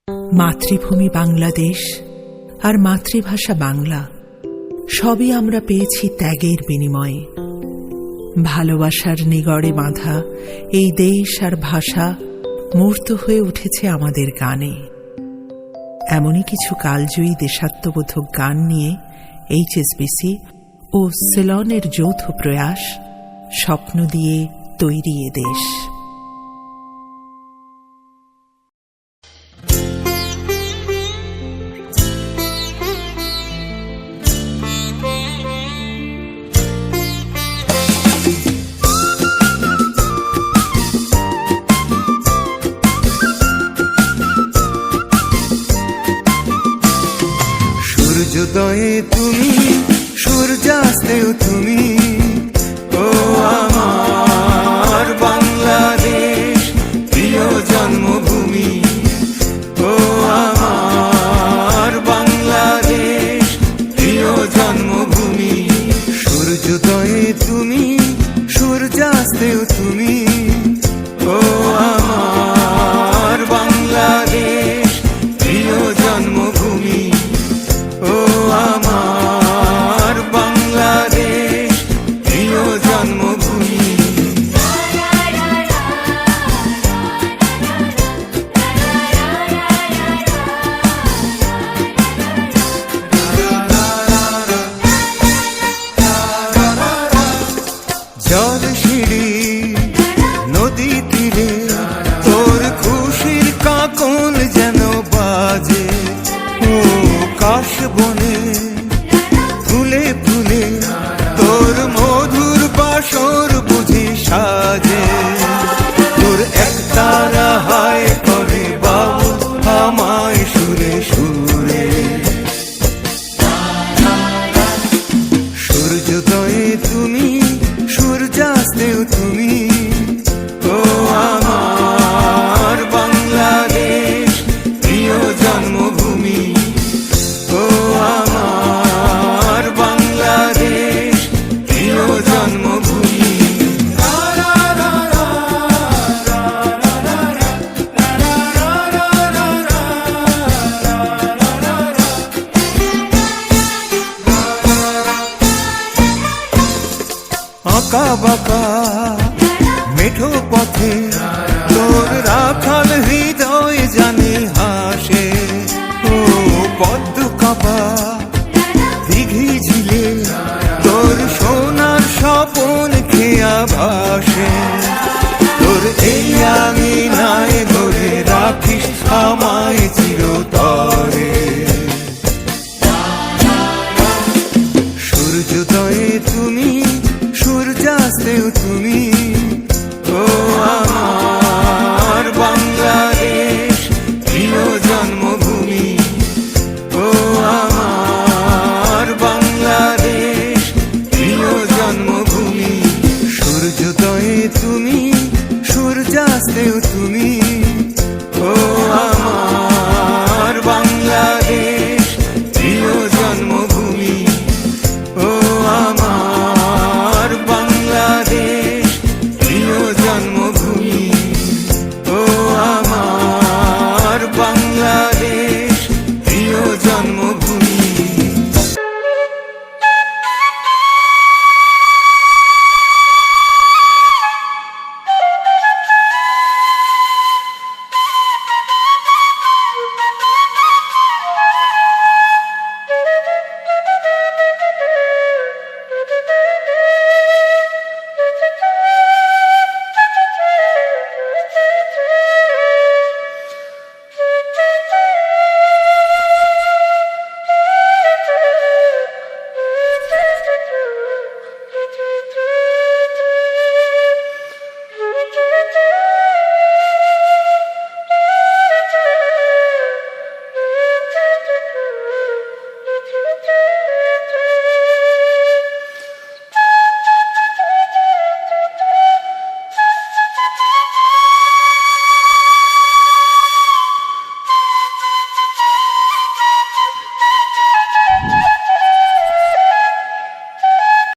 মাতৃভূমি বাংলাদেশ আর মাতৃভাষা বাংলা সবই আমরা পেয়েছি ত্যাগের বিনিময়ে। ভালোবাসার নিগড়ে বাঁধা এই দেশ আর ভাষা মূর্ত হয়ে উঠেছে আমাদের গানে। এমনই কিছু কালজয়ী দেশাত্মবোধক গান নিয়ে HSBC ও সিলনের যৌথ প্রয়াস স্বপ্ন দিয়ে তৈরি এ দেশ। সূর্যোদয়ে তুমি, সূর্যাস্তেও তুমি, ও আমার বাংলাদেশ প্রিয় জন্মভূমি। ও আমার বাংলাদেশ প্রিয় জন্মভূমি। সূর্যোদয়ে তুমি, সূর্যাস্তেও তুমি, ও আমার বাংলাদেশ প্রিয় জন্মভূমি। ও আমার বাংলাদেশ প্রিয় জন্মভূমি। জল সিঁড়ি নদী তীরে তোর খুশির কাকন যেন বাজে। ও কাশ বনে ফুলে ফুলে তোর মধুর বাসর বুঝি সাজে। তোর একতারা হায় করে বাবু আমায় সুরে সুরে। সূর্যোদয়ে তুমি, সূর্যাস্তেও তুমি, ও আমার বাংলাদেশ প্রিয় জন্মভূমি। ও আমার বাংলাদেশ প্রিয় জন্মভূমি। আঁকা বাঁকা মেঠো পথে তোর রাখাল হৃদয় জানি হাসে। ও পদ্ম কাপা দিঘি ঝিলে তোর সোনার স্বপন খেয়া ভাসে। তোর এই আঙিনায় ধরে রাখিস আমায়।